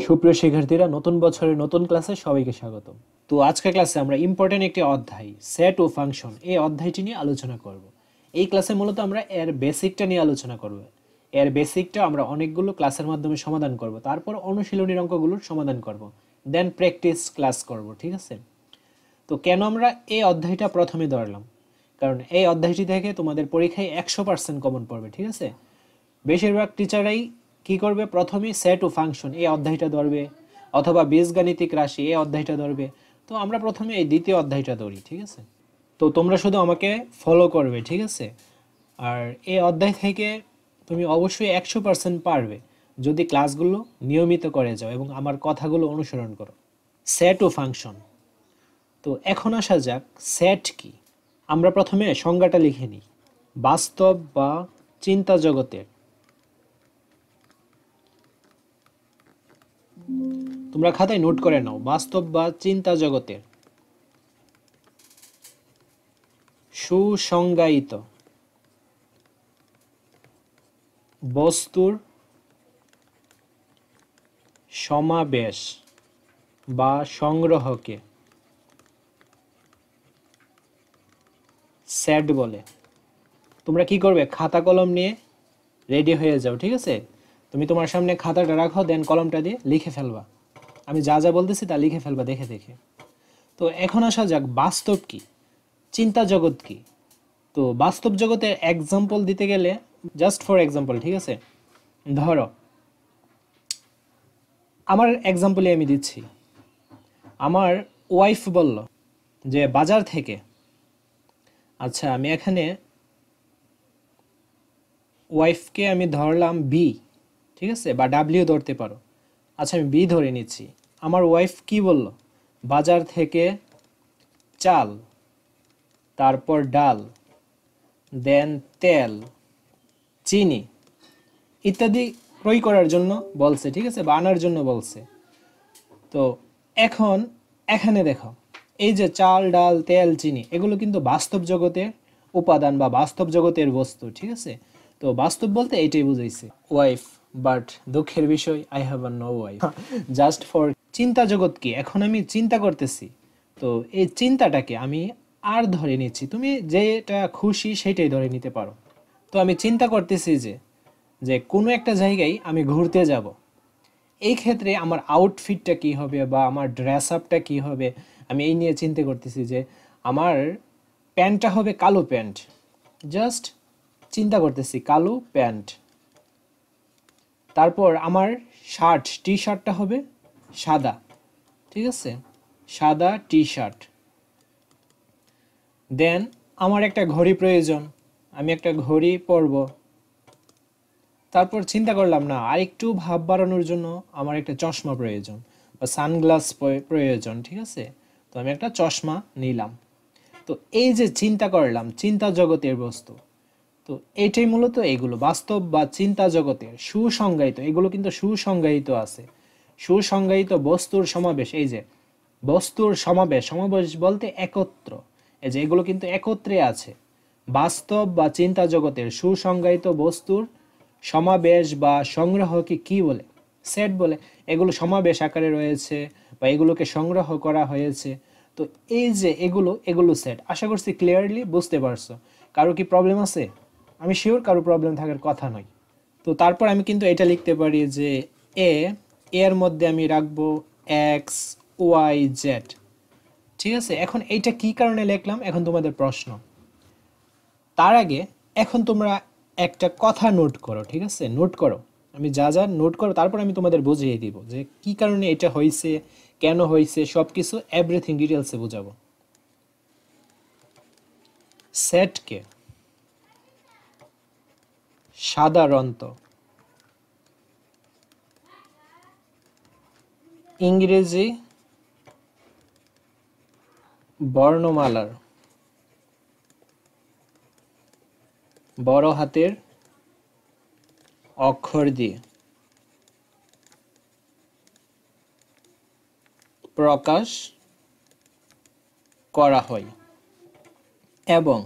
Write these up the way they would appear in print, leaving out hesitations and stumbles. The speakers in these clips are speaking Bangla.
সুপ্রিয় শিক্ষার্থীরা, নতুন বছরের নতুন ক্লাসে সবাইকে স্বাগত। তো আজকের ক্লাসে আমরা ইম্পর্টেন্ট একটি অধ্যায় সেট ও ফাংশন এই অধ্যায়টি নিয়ে আলোচনা করব। এই ক্লাসে মূলত আমরা এর বেসিকটা নিয়ে আলোচনা করব। এর বেসিকটা আমরা অনেকগুলো ক্লাসের মাধ্যমে সমাধান করব, তারপর অনুশীলনীর অঙ্কগুলোর সমাধান করব, দেন প্র্যাকটিস ক্লাস করব। ঠিক আছে? তো কেন আমরা এই অধ্যায়টা প্রথমে ধরলাম? কারণ এই অধ্যায়টি থেকে তোমাদের পরীক্ষায় 100% কমন পড়বে। ঠিক আছে? বেশিরভাগ টিচাররাই কি করবে, প্রথমে সেট ও ফাংশন এই অধ্যায়টা ধরবে, অথবা বীজগাণিতিক রাশি এই অধ্যায়টা ধরবে। তো আমরা প্রথমে এই দ্বিতীয় অধ্যায়টা ধরি। ঠিক আছে? তো তোমরা শুধু আমাকে ফলো করবে। ঠিক আছে? আর এই অধ্যায় থেকে তুমি অবশ্যই 100% পারবে যদি ক্লাসগুলো নিয়মিত করে যাও এবং আমার কথাগুলো অনুসরণ করো। সেট ও ফাংশন। তো এখন আসা যাক, সেট কি। আমরা প্রথমে সংজ্ঞাটা লিখে নিই। বাস্তব বা চিন্তা জগতের, তোমরা খাতায় নোট করে নাও, বাস্তব বা চিন্তা জগতের সুসংজ্ঞায়িত বস্তুর সমাবেশ বা সংগ্রহকে সেট বলে। তোমরা কি করবে, খাতা কলম নিয়ে রেডি হয়ে যাও। ঠিক আছে? তুমি তোমার সামনে খাতাটা রাখো, দেন কলমটা দিয়ে লিখে ফেলবা। আমি যা যা বলতেছি তা লিখে ফেলবা দেখে দেখে। তো এখন আসা যাক, বাস্তব কি, চিন্তা জগৎ কি। তো বাস্তব জগতের এক্সাম্পল দিতে গেলে, জাস্ট ফর এক্সাম্পল, ঠিক আছে, ধরো আমার এক্সাম্পলে আমি দিচ্ছি। আমার ওয়াইফ বলল যে বাজার থেকে, আচ্ছা আমি এখানে ওয়াইফকে আমি ধরলাম বি, ঠিক আছে, বা ডাব্লিউ ধরতে পারো। আচ্ছা আমি বি ধরে নিচ্ছি। আমার ওয়াইফ কি বলল, বাজার থেকে চাল, তারপর ডাল, দেন তেল, চিনি ইত্যাদি ক্রয় করার জন্য বলছে। ঠিক আছে? বা আনার জন্য বলছে। তো এখন এখানে দেখো, এই যে চাল ডাল তেল চিনি এগুলো কিন্তু বাস্তব জগতের উপাদান বা বাস্তব জগতের বস্তু। ঠিক আছে? তো বাস্তব বলতে এইটাই বুঝাইছে ওয়াইফ। বাট দুঃখের বিষয়, I have a no wife. Just for চিন্তা জগৎ কি, এখন আমি চিন্তা করতেছি। তো এই চিন্তাটাকে আমি আর ধরে নিচ্ছি, তুমি যেটা খুশি সেটাই ধরে নিতে পারো। তো আমি চিন্তা করতেছি যে যে কোনো একটা জায়গায় আমি ঘুরতে যাব। এই ক্ষেত্রে আমার আউটফিটটা কি হবে বা আমার ড্রেস আপটা কী হবে, আমি এই নিয়ে চিন্তা করতেছি যে আমার প্যান্টটা হবে কালো প্যান্ট। জাস্ট চিন্তা করতেছি কালো প্যান্ট। তারপর আমার টি শার্টটা হবে সাদা। ঠিক আছে? সাদা টি শার্ট। দেন আমার একটা ঘড়ি প্রয়োজন, আমি একটা ঘড়ি পরব। তারপর চিন্তা করলাম না, আরেকটু ভাব বাড়ানোর জন্য আমার একটা চশমা প্রয়োজন বা সানগ্লাস প্রয়োজন। ঠিক আছে? তো আমি একটা চশমা নিলাম। তো এই যে চিন্তা করলাম, চিন্তা জগতের বস্তু। তো এইটাই মূলত এগুলো বাস্তব বা চিন্তা জগতের সুসংজ্ঞায়িত, এগুলো কিন্তু সুসংজ্ঞায়িত আছে। সুসংজ্ঞায়িত বস্তুর সমাবেশ, এই যে বস্তুর সমাবেশ, সমাবেশ বলতে একত্র, এই যে এগুলো কিন্তু একত্রে আছে। বাস্তব বা চিন্তা জগতের সুসংজ্ঞায়িত বস্তুর সমাবেশ বা সংগ্রহকে কি বলে? সেট বলে। এগুলো সমাবেশ আকারে রয়েছে বা এগুলোকে সংগ্রহ করা হয়েছে। তো এই যে এগুলো এগুলো সেট। আশা করছি ক্লিয়ারলি বুঝতে পারছো। কারো কি প্রবলেম আছে? আমি শিওর কারো প্রবলেম থাকার কথা নয়। তো তারপর আমি কিন্তু এটা লিখতে পারি যে এ এর মধ্যে আমি রাখবো এক্স ওয়াই জেড। ঠিক আছে? এখন এইটা কি কারণে লিখলাম, এখন তোমাদের প্রশ্ন। তার আগে এখন তোমরা একটা কথা নোট করো। ঠিক আছে? নোট করো, আমি যা যা নোট করো, তারপর আমি তোমাদের বুঝিয়ে দিব যে কি কারণে এটা হয়েছে, কেন হয়েছে, সব কিছু এভরিথিং ডিটেলসে বুঝাবো। সেটকে সাধারণত ইংরেজি বর্ণমালার বড় হাতের অক্ষর দিয়ে প্রকাশ করা হয় এবং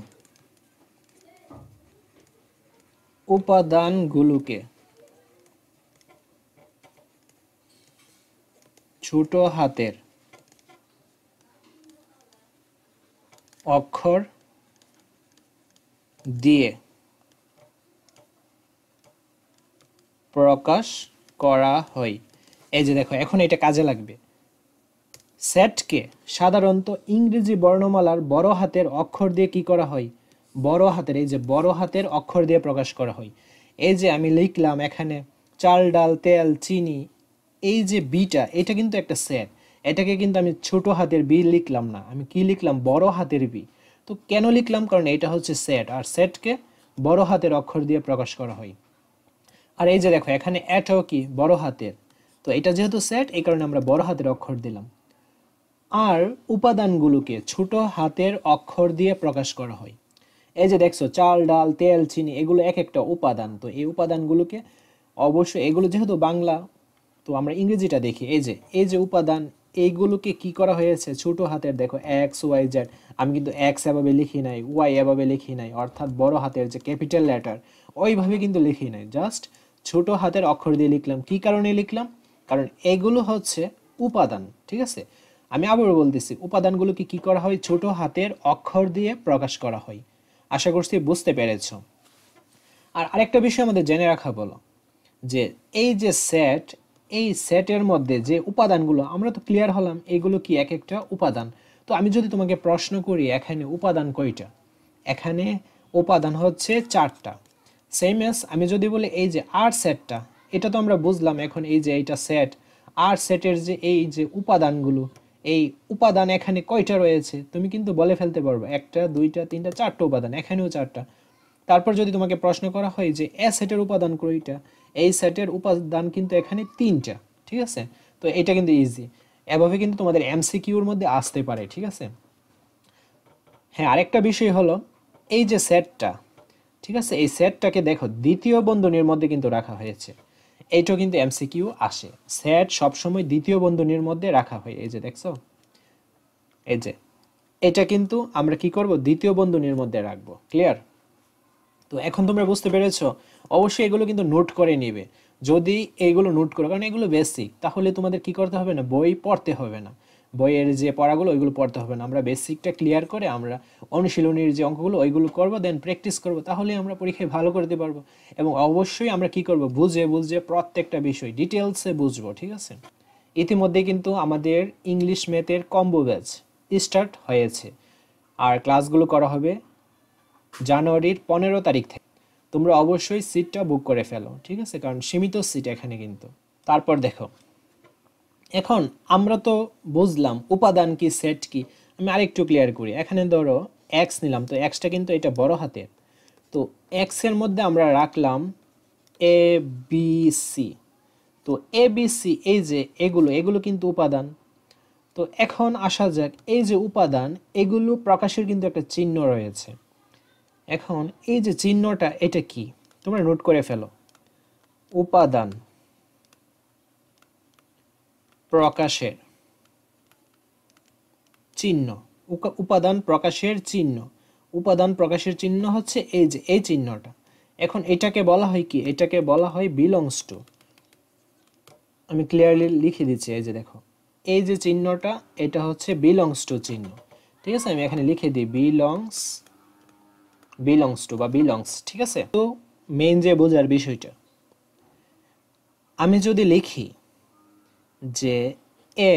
উপাদানগুলোকে ছোট হাতের অক্ষর দিয়ে প্রকাশ করা হয়। এই যে দেখো, এখন এটা কাজে লাগবে। সেটকে সাধারণত ইংরেজি বর্ণমালার বড় হাতের অক্ষর দিয়ে কি করা হয়? বড় হাতের, এই যে বড় হাতের অক্ষর দিয়ে প্রকাশ করা হয়। এই যে আমি লিখলাম এখানে চাল, ডাল, তেল, চিনি, এই যে বিটা, এটা কিন্তু একটা সেট। এটাকে কিন্তু আমি ছোট হাতের বি লিখলাম না, আমি কি লিখলাম? বড় হাতের বি। তো কেন লিখলাম? কারণ এটা হচ্ছে সেট, আর সেটকে বড় হাতের অক্ষর দিয়ে প্রকাশ করা হয়। আর এই যে দেখো, এখানে এটাও কি বড় হাতের, তো এটা যেহেতু সেট, এই কারণে আমরা বড় হাতের অক্ষর দিলাম। আর উপাদানগুলোকে ছোট হাতের অক্ষর দিয়ে প্রকাশ করা হয়। এই যে দেখছো, চাল, ডাল, তেল, চিনি, এগুলো এক একটা উপাদান। তো এই উপাদানগুলোকে অবশ্যই, এগুলো যেহেতু বাংলা, তো আমরা ইংরেজিটা দেখি। এই যে উপাদান, এইগুলোকে কি করা হয়েছে? ছোট হাতের, দেখো এক্স, ওয়াই, জেড। আমি কিন্তু এক্স এভাবে লিখি নাই, ওয়াই এভাবে লিখি নাই, অর্থাৎ বড় হাতের যে ক্যাপিটাল লেটার, ওইভাবে কিন্তু লিখি নাই, জাস্ট ছোট হাতের অক্ষর দিয়ে লিখলাম। কি কারণে লিখলাম? কারণ এগুলো হচ্ছে উপাদান, ঠিক আছে? আমি আবারও বলতেছি, উপাদানগুলোকে কি করা হয়? ছোট হাতের অক্ষর দিয়ে প্রকাশ করা হয়। আশা করছি বুঝতে পেরেছো। আর আরেকটা বিষয় আমাদের জেনে রাখা বলো, যে এই যে সেট, এই সেটের মধ্যে যে উপাদানগুলো, আমরা তো ক্লিয়ার হলাম এগুলো কি এক একটা উপাদান। তো আমি যদি তোমাকে প্রশ্ন করি, এখানে উপাদান কয়টা? এখানে উপাদান হচ্ছে 4টা। সেম এস আমি যদি বলি এই যে আর সেটটা, এটা তো আমরা বুঝলাম। এখন এই যে এইটা সেট, আর সেটের যে এই যে উপাদানগুলো, এই উপাদান এখানে কয়টা রয়েছে? তুমি কিন্তু বলে ফেলতে পারবে, 1টা, 2টা, 3টা, 4টা উপাদান, এখানেও 4টা। তারপর যদি তোমাকে প্রশ্ন করা হয় যে এ সেটের উপাদান কয়টা, এই সেটের উপাদান কিন্তু এখানে 3টা, ঠিক আছে? তো এটা কিন্তু ইজি, এভাবে কিন্তু তোমাদের এমসিকিউর মধ্যে আসতে পারে, ঠিক আছে? হ্যাঁ, আরেকটা বিষয় হলো, এই যে সেটটা, ঠিক আছে, এই সেটটাকে দেখো দ্বিতীয় বন্ধনীর মধ্যে কিন্তু রাখা হয়েছে। এইটাও কিন্তু এমসিকিউ আসে, সেট সবসময় দ্বিতীয় বন্ধনীর মধ্যে রাখা হয়। এই যে দেখছো, এই যে এটা কিন্তু আমরা কি করব? দ্বিতীয় বন্ধনীর মধ্যে রাখবো। ক্লিয়ার? তো এখন তোমরা বুঝতে পেরেছো। অবশ্যই এগুলো কিন্তু নোট করে নিবে। যদি এইগুলো নোট করো, কারণ এগুলো বেসিক, তাহলে তোমাদের কি করতে হবে না? বই পড়তে হবে না, বইয়ের যে পড়াগুলো ওইগুলো পড়তে হবে না। আমরা বেসিকটা ক্লিয়ার করে আমরা অনুশীলনীর যে অঙ্কগুলো ওইগুলো করবো, দেন প্র্যাকটিস করব, তাহলে আমরা পরীক্ষায় ভালো করতে পারবো। এবং অবশ্যই আমরা কি করব? বুঝে বুঝে প্রত্যেকটা বিষয় ডিটেলসে বুঝবো, ঠিক আছে? ইতিমধ্যে কিন্তু আমাদের ইংলিশ ম্যাথের কম্বো ব্যাচ স্টার্ট হয়েছে, আর ক্লাসগুলো করা হবে জানুয়ারির 15 তারিখ থেকে। তোমরা অবশ্যই সিটটা বুক করে ফেলো, ঠিক আছে? কারণ সীমিত সিট এখানে কিন্তু। তারপর দেখো, এখন আমরা তো বুঝলাম উপাদান কি, সেট কি। আমি আরেকটু ক্লিয়ার করি। এখানে ধরো এক্স নিলাম, তো এক্সটা কিন্তু এটা বড় হাতের, তো এক্স এর মধ্যে আমরা রাখলাম এ বি সি। তো এ বি সি, এই যে এগুলো এগুলো কিন্তু উপাদান। তো এখন আসা যাক, এই যে উপাদান, এগুলো প্রকাশের কিন্তু একটা চিহ্ন রয়েছে। এখন এই যে চিহ্নটা, এটা কি? তোমরা নোট করে ফেলো। উপাদান প্রকাশের চিহ্ন, উপাদান প্রকাশের চিহ্ন, উপাদান প্রকাশের চিহ্ন হচ্ছে এই যে এই চিহ্নটা। এখন এটাকে বলা হয় কি? এটাকে বলা হয় বিলংস টু। আমি ক্লিয়ারলি লিখে দিচ্ছি, এই যে দেখো, এই যে চিহ্নটা, এটা হচ্ছে বিলংস টু চিহ্ন, ঠিক আছে? আমি এখানে লিখে দিই বিলংস টু বা বিলংস, ঠিক আছে? তো মেইন যে বোঝার বিষয়টা, আমি যদি লিখি যে এ,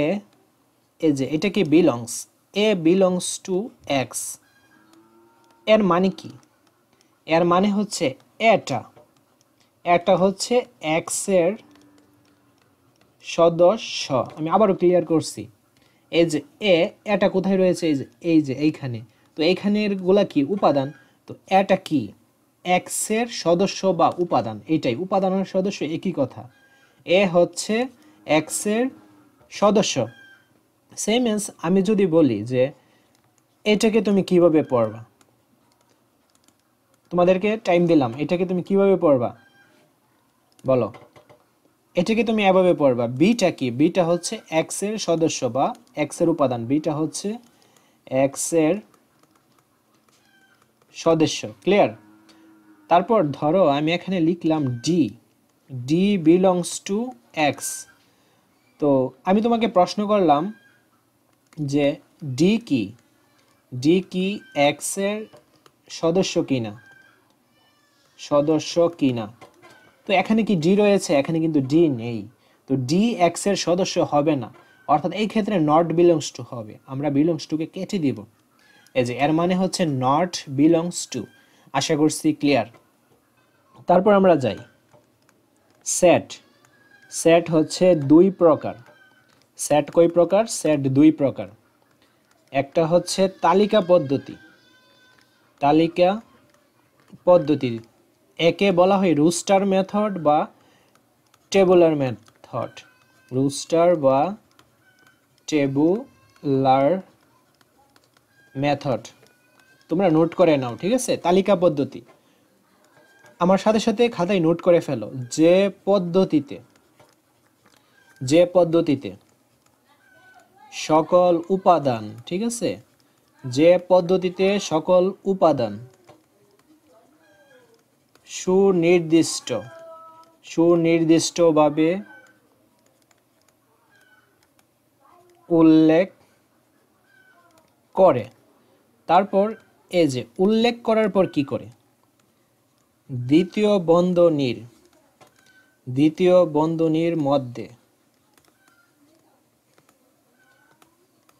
এই যে এটা কি? Belongs, A belongs to x. এর মানে কি? এর মানে হচ্ছে এটা, এটা হচ্ছে এক্স এর সদস্য। আমি আবারও ক্লিয়ার করছি, এই যে এটা কোথায় রয়েছে? এই যে এইখানে। তো এইখানের গুলা কি? উপাদান। তো এটা কি? এক্স এর সদস্য বা উপাদান, এইটাই উপাদান আর সদস্য একই কথা। এ হচ্ছে এক্স এর সদস্য। সেম এজ আমি যদি বলি যে এটাকে তুমি কিভাবে পড়বা, তোমাদেরকে টাইম দিলাম, এটাকে তুমি কিভাবে পড়বা বলো? এটাকে তুমি এভাবে পড়বা, বিটা কি? বিটা হচ্ছে এক্স এর সদস্য বা এক্স এর উপাদান, বিটা হচ্ছে এক্স এর সদস্য। ক্লিয়ার? তারপর ধরো আমি এখানে লিখলাম D, D belongs to x. তো আমি তোমাকে প্রশ্ন করলাম যে ডি কি, ডি কি এক্স এর সদস্য কিনা, সদস্য কিনা। তো এখানে কি ডি রয়েছে? এখানে কিন্তু ডি নেই, তো ডি এক্স এর সদস্য হবে না, অর্থাৎ এই ক্ষেত্রে নট বিলংস টু হবে। আমরা বিলংস টু কে কেটে দিব। এই যে এর মানে হচ্ছে নট বিলংস টু। আশা করছি ক্লিয়ার। তারপর আমরা যাই সেট। সেট হচ্ছে দুই প্রকার। সেট কয় প্রকার? সেট দুই প্রকার। একটা হচ্ছে তালিকা পদ্ধতি, তালিকা পদ্ধতি, একে বলা হয় রুস্টার মেথড বা টেবুলার মেথড, রুস্টার বা টেবুলার মেথড। তোমরা নোট করে নাও, ঠিক আছে? তালিকা পদ্ধতি আমার সাথে সাথে খাতায় নোট করে ফেলো। যে পদ্ধতিতে, যে পদ্ধতিতে সকল উপাদান, ঠিক আছে, যে পদ্ধতিতে সকল উপাদান সুনির্দিষ্ট, সুনির্দিষ্টভাবে উল্লেখ করে। তারপর এই যে উল্লেখ করার পর কি করে? দ্বিতীয় বন্ধনীর, দ্বিতীয় বন্ধনীর মধ্যে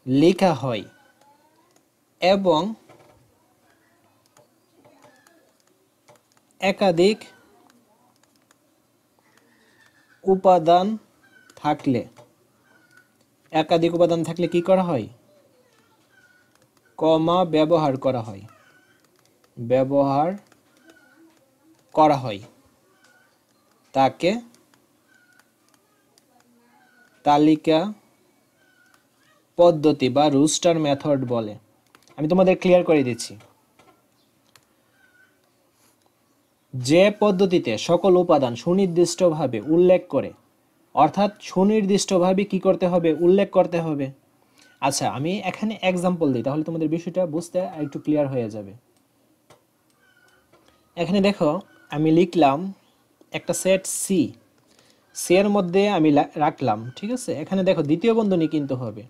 লেখা হয় এবং একাধিক উপাদান থাকলে, একাধিক উপাদান থাকলে কি করা হয়? কমা ব্যবহার করা হয়, ব্যবহার করা হয়। তাকে তালিকা পদ্ধতি বা রুস্টার মেথড বলে। আমি তোমাদের ক্লিয়ার করে দিচ্ছি। যে পদ্ধতিতে সকল উপাদান সুনির্দিষ্টভাবে উল্লেখ করে, অর্থাৎ সুনির্দিষ্টভাবে কি করতে হবে? উল্লেখ করতে হবে। আচ্ছা, আমি এখানে এক্সাম্পল দিই, তাহলে তোমাদের বিষয়টা বুঝতে একটু ক্লিয়ার হয়ে যাবে। এখানে দেখো, আমি লিখলাম একটা সেট সি, সি এর মধ্যে আমি রাখলাম, ঠিক আছে? এখানে দেখো দ্বিতীয় বন্ধনী কিন্তু হবে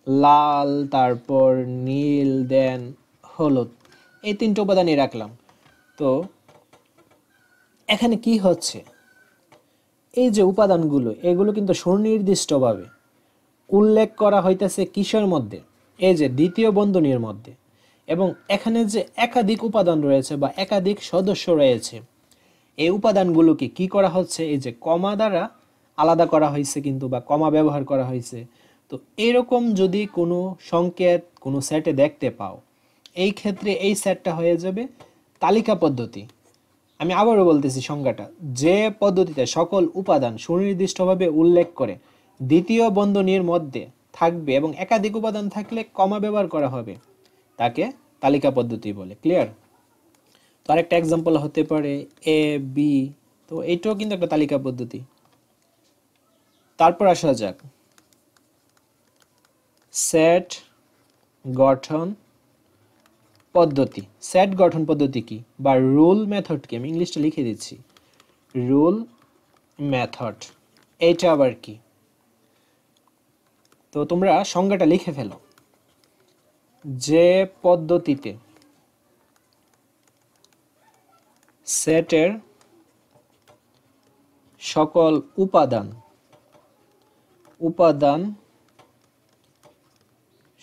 লাল, তারপর নীল, দেন হলুদ, এই তিনটে উপাদানই রাখলাম। তো এখানে কি হচ্ছে? এই যে উপাদানগুলো, এগুলো কিন্তু সুনির্দিষ্টভাবে উল্লেখ করা হইতেছে কিসের মধ্যে? এই যে দ্বিতীয় বন্ধনীর মধ্যে। এবং এখানে যে একাধিক উপাদান রয়েছে বা একাধিক সদস্য রয়েছে, এই উপাদানগুলোকে কি করা হচ্ছে? এই যে কমা দ্বারা আলাদা করা হয়েছে কিন্তু, বা কমা ব্যবহার করা হয়েছে। তো এরকম যদি কোনো সংকেত কোনো সেটে দেখতে পাও, এই ক্ষেত্রে এই সেটটা হয়ে যাবে তালিকা পদ্ধতি। আমি আবারও বলতেছি সংজ্ঞাটা, যে পদ্ধতিতে সকল উপাদান সুনির্দিষ্টভাবে উল্লেখ করে দ্বিতীয় বন্ধনীর মধ্যে থাকবে এবং একাধিক উপাদান থাকলে কমা ব্যবহার করা হবে, তাকে তালিকা পদ্ধতি বলে। ক্লিয়ার? তো আরেকটা এক্সাম্পল হতে পারে এ বি, তো এইটাও কিন্তু একটা তালিকা পদ্ধতি। তারপর আসা যাক সেট গঠন পদ্ধতি। সেট গঠন পদ্ধতি কি বা রুল মেথড কি? আমি ইংলিশটা লিখে দিচ্ছি, রুল মেথড। এইটা আবার কি? তো তোমরা সংজ্ঞাটা লিখে ফেলো। যে পদ্ধতিতে সেটের সকল উপাদান, উপাদান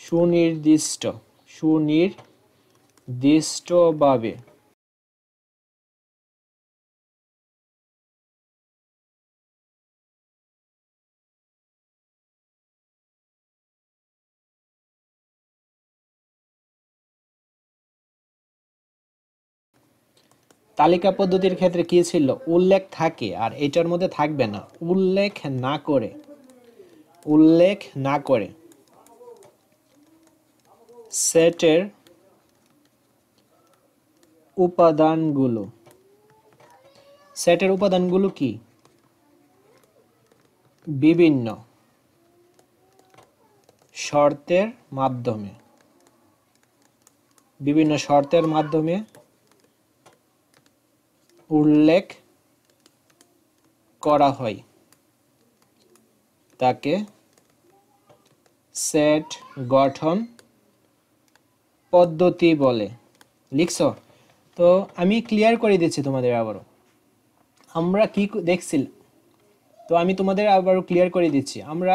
সুনির্দিষ্ট, সুনির্দিষ্টভাবে তালিকা পদ্ধতির ক্ষেত্রে কি ছিল? উল্লেখ থাকে, আর এটার মধ্যে থাকবে না। উল্লেখ না করে, উল্লেখ না করে সেটের উপাদানগুলো, সেটের উপাদানগুলো কি? বিভিন্ন শর্তের মাধ্যমে, বিভিন্ন শর্তের মাধ্যমে উল্লেখ করা হয়, তাকে সেট গঠন পদ্ধতি বলে। লিখছো? তো আমি ক্লিয়ার করে দিচ্ছি তোমাদের আবারও। আমরা কি দেখছিলাম, তো আমি তোমাদের আবারও ক্লিয়ার করে দিচ্ছি। আমরা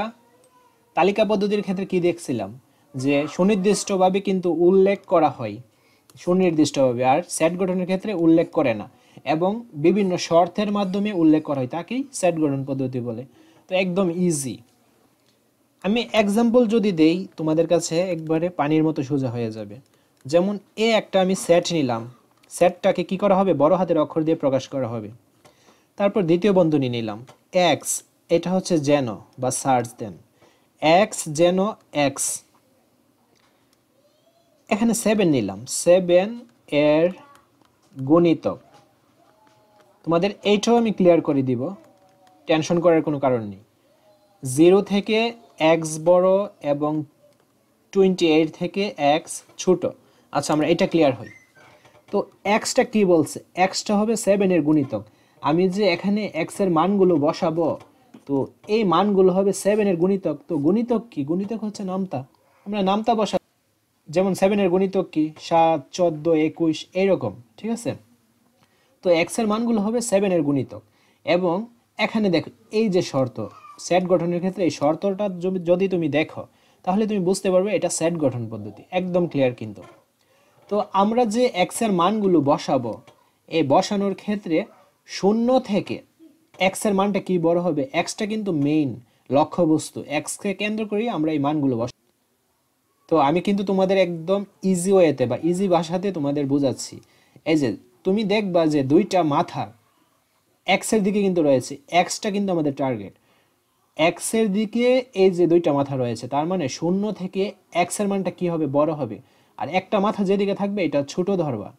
তালিকা পদ্ধতির ক্ষেত্রে কি দেখছিলাম, যে সুনির্দিষ্টভাবে কিন্তু উল্লেখ করা হয়, সুনির্দিষ্টভাবে, আর সেট গঠনের ক্ষেত্রে উল্লেখ করে না এবং বিভিন্ন শর্তের মাধ্যমে উল্লেখ করা হয়, তাকেই সেট গঠন পদ্ধতি বলে। তো একদম ইজি। আমি এক্সাম্পল যদি দেই তোমাদের কাছে একবারে পানির মতো সোজা হয়ে যাবে। যেমন একটা আমি সেট নিলাম, সেটটাকে কি করা হবে, বড় হাতের অক্ষর দিয়ে প্রকাশ করা হবে। তারপর দ্বিতীয় বন্ধনী নিলাম এক্স, এটা হচ্ছে যেন বা সার্চ দেন, এক্স যেন এক্স। এখানে 7 নিলাম, 7 এর গুণিতক। তোমাদের এইটাও আমি ক্লিয়ার করে দিব, টেনশন করার কোনো কারণ নেই। 0 থেকে এক্স বড় এবং 28 থেকে এক্স ছোট। আচ্ছা, আমরা এটা ক্লিয়ার হই। তো এক্সটা কি বলছে, এক্সটা হবে 7 এর গুণিতক। আমি যে এখানে এক্স এর মানগুলো বসাবো, তো এই মানগুলো হবে 7 এর গুণিতক। তো গুণিতক কি, গুণিতক হচ্ছে নামতা, আমরা নামতা বসাবো। যেমন 7 এর গুণিতক কি, 7, 14, 21 এইরকম, ঠিক আছে। তো এক্স এর মানগুলো হবে 7 এর গুণিতক। এবং এখানে দেখো এই যে শর্ত, সেট গঠনের ক্ষেত্রে এই শর্তটা যদি তুমি দেখো, তাহলে তুমি বুঝতে পারবে এটা সেট গঠন পদ্ধতি, একদম ক্লিয়ার কিন্তু। তো আমরা যে এক্স এর মানগুলো বসাবো, এই বসানোর ক্ষেত্রে 0 থেকে এক্স এর মানটা কি বড় হবে, এক্সটা কিন্তু মেইন লক্ষ্যবস্তু, এক্সকে কেন্দ্র করে আমরা এই মানগুলো বসাবো। তো আমি কিন্তু তোমাদের একদম ইজি ওয়েতে বা ইজি ভাষাতে তোমাদের বোঝাচ্ছি। এই যে তুমি দেখবা যে দুইটা মাথা এক্স এর দিকে কিন্তু রয়েছে, এক্সটা কিন্তু আমাদের টার্গেট। এক্স এর দিকে এই যে দুইটা মাথা রয়েছে, তার মানে 0 থেকে এক্স এর মানটা কি হবে, বড় হবে। আর একটা মাথা যেদিকে থাকবে এটা ছোট ধরবা,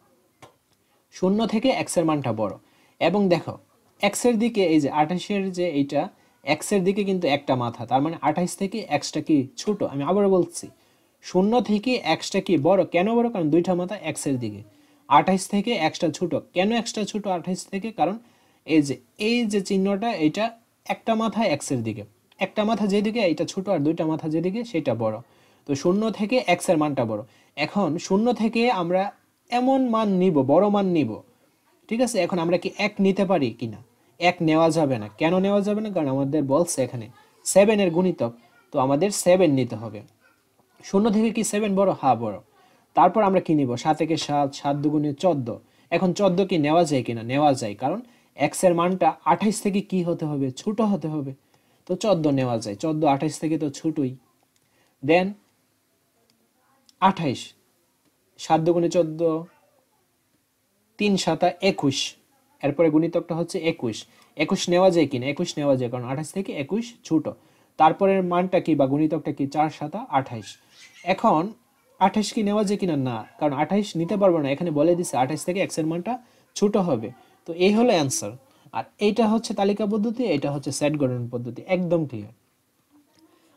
0 থেকে এক্স এর মানটা বড়। এবং দেখো এক্স এর দিকে এই যে 28-এর যে এইটা, এক্স এর দিকে কিন্তু একটা মাথা, তার মানে 28 থেকে এক্সটা কি ছোট। আমি আবারও বলছি, 0 থেকে এক্সটা কি বড়, কেন বড়, কারণ দুইটা মাথা এক্স এর দিকে। 28 থেকে এক্সটা ছোট, কেন এক্সটা ছোট 28 থেকে, কারণ এই যে চিহ্নটা, এটা একটা মাথা এক্স এর দিকে, একটা মাথা যেদিকে এটা ছোট, আর দুইটা মাথা যেদিকে সেটা বড়। তো 0 থেকে এক্স এর মানটা বড়। এখন 0 থেকে আমরা এমন মান নিব, বড় মান নিব, ঠিক আছে। এখন আমরা কি এক নিতে পারি কিনা, এক নেওয়া যাবে না। কেন নেওয়া যাবে না, কারণ আমাদের বলছে এখানে 7 এর গুণিতক, তো আমাদের 7 নিতে হবে। 0 থেকে কি 7 বড়, হ্যাঁ বড়। তারপর আমরা কি নিব, 7 থেকে 7, 7 দুগুণে 14। এখন 14 কি নেওয়া যায় কিনা, নেওয়া যায়, কারণ এক্স এর মানটা 28 থেকে কি হতে হবে, ছোট হতে হবে। তো 14 নেওয়া যায়, 14 28 থেকে তো ছোটই। দেন 28, 7 দুগুণে 14, 3 7 21, এরপরে গুণিতকটা হচ্ছে 21। 21 নেওয়া যায় কিনা, 21 নেওয়া যায়, কারণ 28 থেকে 21 ছোট। তারপরের মানটা কি বা গুণিতকটা কি, 4 7 28। এখন 28 কি নেওয়া যায় কিনা, না, কারণ 28 নিতে পারবো না, এখানে বলে দিছে 28 থেকে এক্স এর মানটা ছোট হবে। তো এই হলো অ্যান্সার। আর এইটা হচ্ছে তালিকা পদ্ধতি, এটা হচ্ছে সেট গঠন পদ্ধতি, একদম ক্লিয়ার।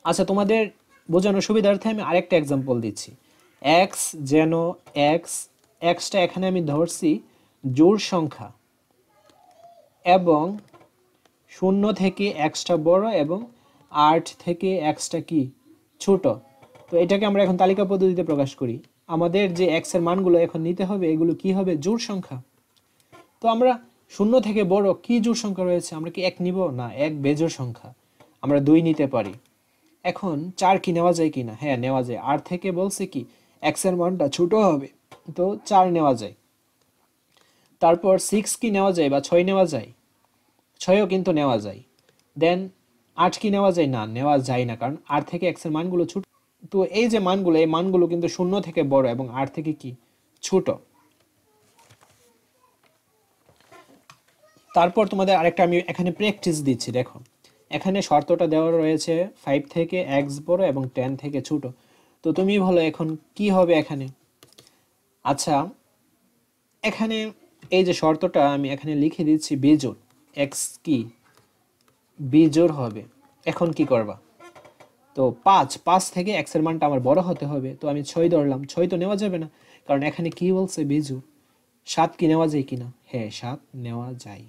আচ্ছা, তোমাদের বোঝানোর সুবিধার্থে আমি আরেকটা এক্সাম্পল দিচ্ছি। এক্স যেন এক্স, এক্সটা এখানে আমি ধরছি জোড় সংখ্যা, এবং 0 থেকে এক্সটা বড় এবং 8 থেকে এক্সটা কি ছোট। তো এটাকে আমরা এখন তালিকা পদ্ধতিতে প্রকাশ করি। আমাদের যে এক্স এর মানগুলো এখন নিতে হবে, এগুলো কি হবে, জোড় সংখ্যা। তো আমরা 0 থেকে বড় কি জোড় সংখ্যা রয়েছে, আমরা কি 1 নিব, না, 1 বেজোড় সংখ্যা, আমরা 2 নিতে পারি। এখন 4 কি নেওয়া যায় কিনা, হ্যাঁ নেওয়া যায়, আর থেকে বলছে কি এক্স এর মানটা ছোট হবে, তো 4 নেওয়া যায়। তারপর 6 কি নেওয়া যায় বা 6 নেওয়া যায়, 6ও কিন্তু নেওয়া যায়। দেন 8 কি নেওয়া যায়, না, নেওয়া যায় না, কারণ 8 থেকে এক্স এর মানগুলো ছোট। তো এই যে মানগুলো, এই মানগুলো কিন্তু 0 থেকে বড় এবং 8 থেকে কি ছোট। তারপর তোমাদের আরেকটা আমি এখানে প্র্যাকটিস দিচ্ছি, দেখো এখানে শর্তটা দেওয়া রয়েছে 5 থেকে এক্স বড় এবং 10 থেকে ছোট। তো তুমি বলো এখন কি হবে এখানে। আচ্ছা, এখানে এই যে শর্তটা আমি এখানে লিখে দিচ্ছি বেজোড়, এক্স কি বিজোড় হবে। এখন কি করবা, তো 5 থেকে এক্স এর মানটা আমার বড় হতে হবে, তো আমি 6 ধরলাম। 6 তো নেওয়া যাবে না, কারণ এখানে কি বলছে বিজোড়। 7 কি নেওয়া যায় কিনা, হ্যাঁ 7 নেওয়া যায়।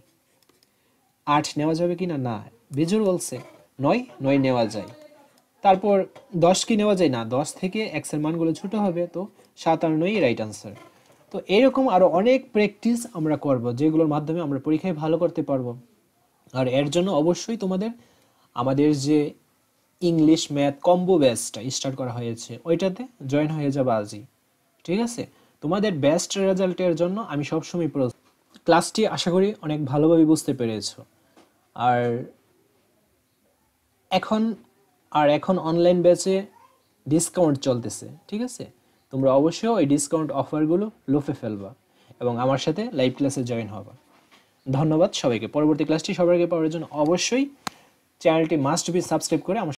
8 নেওয়া যাবে কিনা, না, বিজোড় বলছে। 9 9 নেওয়া যায়। তারপর 10 কি নেওয়া যায় না, 10 থেকে x এর মানগুলো ছোট হবে, তো 7 আর 9 রাইট আনসার। তো এরকম আরো অনেক প্র্যাকটিস আমরা করব, যেগুলোর মাধ্যমে আমরা পরীক্ষায় ভালো করতে পারবো। আর এর জন্য অবশ্যই তোমাদের আমাদের যে ইংলিশ ম্যাথ কম্বো ব্যাচটা স্টার্ট করা হয়েছে ওইটাতে জয়েন হয়ে যাবে আজই, ঠিক আছে? তোমাদের বেস্ট রেজাল্টের জন্য আমি সবসময় ক্লাসটি আশা করি অনেক ভালোভাবে বুঝতে পেরেছো। আর এখন এখন অনলাইন ব্যাচে ডিসকাউন্ট চলতেছে, ঠিক আছে? তোমরা অবশ্যই ওই ডিসকাউন্ট অফারগুলো লুফে ফেলবা এবং আমার সাথে লাইভ ক্লাসে জয়েন হবা। ধন্যবাদ সবাইকে। পরবর্তী ক্লাসটি সবার আগে পাওয়ার জন্য অবশ্যই চ্যানেলটি মাস্ট বি সাবস্ক্রাইব করে আমার